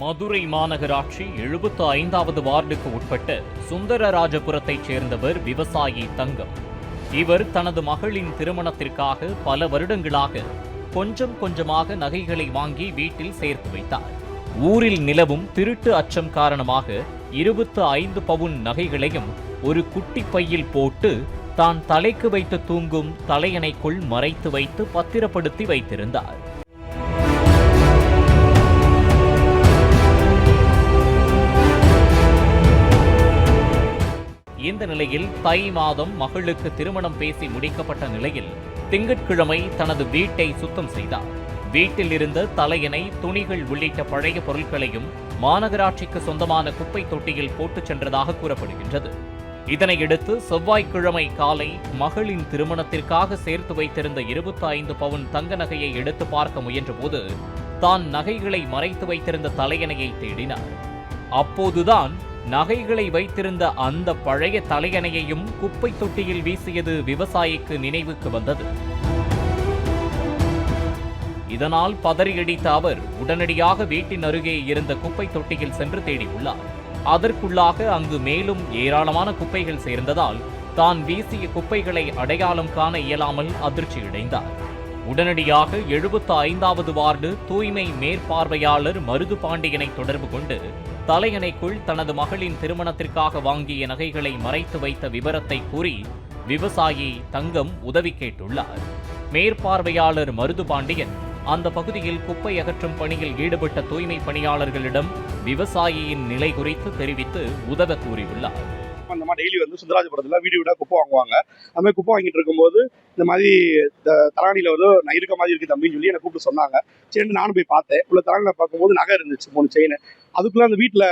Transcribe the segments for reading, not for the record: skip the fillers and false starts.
மதுரை மாநகராட்சி 75வது வார்டுக்கு உட்பட்ட சுந்தரராஜபுரத்தைச் சேர்ந்தவர் விவசாயி தங்கம். இவர் தனது மகளின் திருமணத்திற்காக பல வருடங்களாக கொஞ்சம் கொஞ்சமாக நகைகளை வாங்கி வீட்டில் சேர்த்து வைத்தார். ஊரில் நிலவும் திருட்டு அச்சம் காரணமாக 25 பவுன் நகைகளையும் ஒரு குட்டி பையில் போட்டு தான் தலைக்கு வைத்து தூங்கும் தலையணைக்குள் மறைத்து வைத்து பத்திரப்படுத்தி வைத்திருந்தார். இந்த நிலையில் தை மாதம் மகளுக்கு திருமணம் பேசி முடிக்கப்பட்ட நிலையில் திங்கட்கிழமை தனது வீட்டை சுத்தம் செய்தார். வீட்டில் இருந்த தலையணை, துணிகள் உள்ளிட்ட பழைய பொருட்களையும் மாநகராட்சிக்கு சொந்தமான குப்பை தொட்டியில் போட்டுச் சென்றதாக கூறப்படுகின்றது. இதனையடுத்து செவ்வாய்க்கிழமை காலை மகளின் திருமணத்திற்காக சேர்த்து வைத்திருந்த 25 பவுன் தங்க நகையை எடுத்து பார்க்க முயன்றபோது தான் நகைகளை மறைத்து வைத்திருந்த தலையணையை தேடினார். அப்போதுதான் நகைகளை வைத்திருந்த அந்த பழைய தலையணையையும் குப்பை தொட்டியில் வீசியது விவசாயிக்கு நினைவுக்கு வந்தது. இதனால் பதறியடித்த அவர் உடனடியாக வீட்டின் அருகே இருந்த குப்பை தொட்டியில் சென்று தேடியுள்ளார். அதற்குள்ளாக அங்கு மேலும் ஏராளமான குப்பைகள் சேர்ந்ததால் தான் வீசிய குப்பைகளை அடையாளம் காண இயலாமல் அதிர்ச்சியடைந்தார். உடனடியாக 75வது வார்டு தூய்மை மேற்பார்வையாளர் மருது பாண்டியனை தொடர்பு கொண்டு தலையணைக்குள் தனது மகளின் திருமணத்திற்காக வாங்கிய நகைகளை மறைத்து வைத்த விவரத்தை கூறி விவசாயி தங்கம் உதவி கேட்டுள்ளார். மேற்பார்வையாளர் மருது பாண்டியன் அந்த பகுதியில் குப்பை அகற்றும் பணியில் ஈடுபட்ட தூய்மை பணியாளர்களிடம் விவசாயியின் நிலை குறித்து தெரிவித்து உதவ கூறியுள்ளார். அந்த மாதிரி டெய்லி வந்து சுந்தராஜபுரத்தில் வீடு வீடாக குப்பை வாங்குவாங்க. அது மாதிரி குப்பை வாங்கிட்டு இருக்கும்போது இந்த மாதிரி தராணியில் வந்து நான் இருக்க மாதிரி இருக்குது தம்பின்னு சொல்லி என்னை கூப்பிட்டு சொன்னாங்க. சரி, நானும் போய் பார்த்தேன். உள்ள தராணியில் பார்க்கும்போது நகை இருந்துச்சு, 3 செயின். அதுக்குள்ளே அந்த வீட்டில்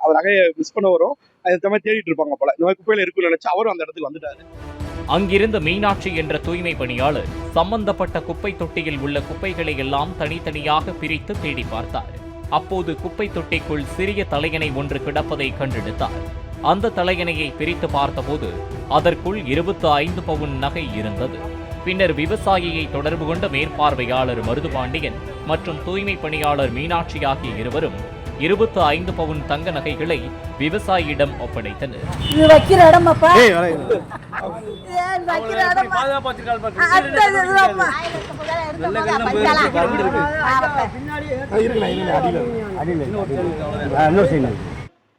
அவர் நகையை மிஸ் பண்ண வரும், அது மாதிரி தேடிட்டு இருப்பாங்க போல. இந்த மாதிரி குப்பையில் இருக்குன்னு நினைச்சு அவரும் அந்த இடத்துக்கு வந்துட்டாரு. அங்கிருந்த மீனாட்சி என்ற தூய்மை பணியாளர் சம்பந்தப்பட்ட குப்பை தொட்டியில் உள்ள குப்பைகளை எல்லாம் தனித்தனியாக பிரித்து தேடி பார்த்தார். அப்போது குப்பை தொட்டிக்குள் சிறிய தலையணை ஒன்று கிடப்பதை கண்டெடுத்தார். அந்த தலையணையை பிரித்து பார்த்தபோது அதற்குள் 25 பவுன் நகை இருந்தது. பின்னர் விவசாயியை தொடர்பு கொண்ட மேற்பார்வையாளர் மருதுபாண்டியன் மற்றும் தூய்மை பணியாளர் மீனாட்சி ஆகிய இருவரும் 25 பவுன் தங்க நகைகளை விவசாயியிடம் ஒப்படைத்தனர்.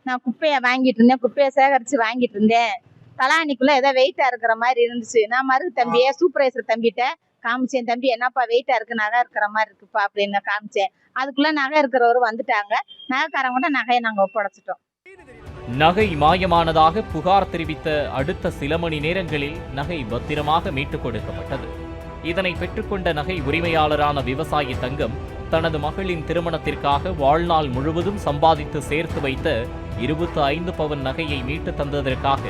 நான் குப்பையை வாங்கிட்டு இருந்தேன், குப்பையை சேகரிச்சு வாங்கிட்டு இருந்தேன். தலானிக்குள்ள ஏதோ வெயிட்டா இருக்கிற மாதிரி இருந்துச்சு. நான் மருது தம்பியை சூப்பர்வைசர் தம்பிகிட்ட காமிச்சேன். தம்பி, என்னப்பா வெயிட்டா இருக்கு, நகை இருக்கிற மாதிரி இருக்குப்பா அப்படின்னு காமிச்சேன். அதுக்குள்ள நகை இருக்கிறவரு வந்துட்டாங்க. நகைக்காரங்க நகையை நாங்க ஒப்படைச்சிட்டோம். நகை மாயமானதாக புகார் தெரிவித்த அடுத்த சில மணி நேரங்களில் நகை பத்திரமாக மீட்டுக் கொடுக்கப்பட்டது. இதனை பெற்றுக்கொண்ட நகை உரிமையாளரான விவசாயி தங்கம் தனது மகளின் திருமணத்திற்காக வாழ்நாள் முழுவதும் சம்பாதித்து சேர்த்து வைத்த 25 பவுன் நகையை மீட்டு தந்ததற்காக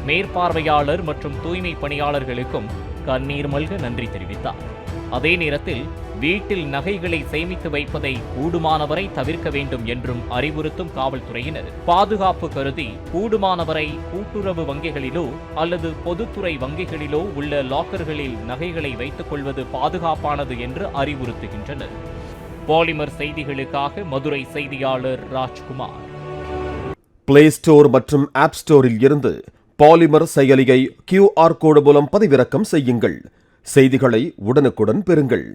மேற்பார்வையாளர் மற்றும் தூய்மை பணியாளர்களுக்கும் கண்ணீர் மல்க நன்றி தெரிவித்தார். அதே நேரத்தில் வீட்டில் நகைகளை சேமித்து வைப்பதை கூடுமானவரை தவிர்க்க வேண்டும் என்றும் அறிவுறுத்தும் காவல்துறையினர் பாதுகாப்பு கருதி கூடுமானவரை கூட்டுறவு வங்கிகளிலோ அல்லது பொதுத்துறை வங்கிகளிலோ உள்ள லாக்கர்களில் நகைகளை வைத்துக் கொள்வது பாதுகாப்பானது என்று அறிவுறுத்துகின்றனர். பாலிமர் செய்திகளுக்காக மதுரை செய்தியாளர் ராஜ்குமார். பிளே ஸ்டோர் மற்றும் ஆப் ஸ்டோரில் இருந்து பாலிமர் செயலியை QR கோடு மூலம் பதிவிறக்கம் செய்யுங்கள். செய்திகளை உடனுக்குடன் பெறுங்கள்.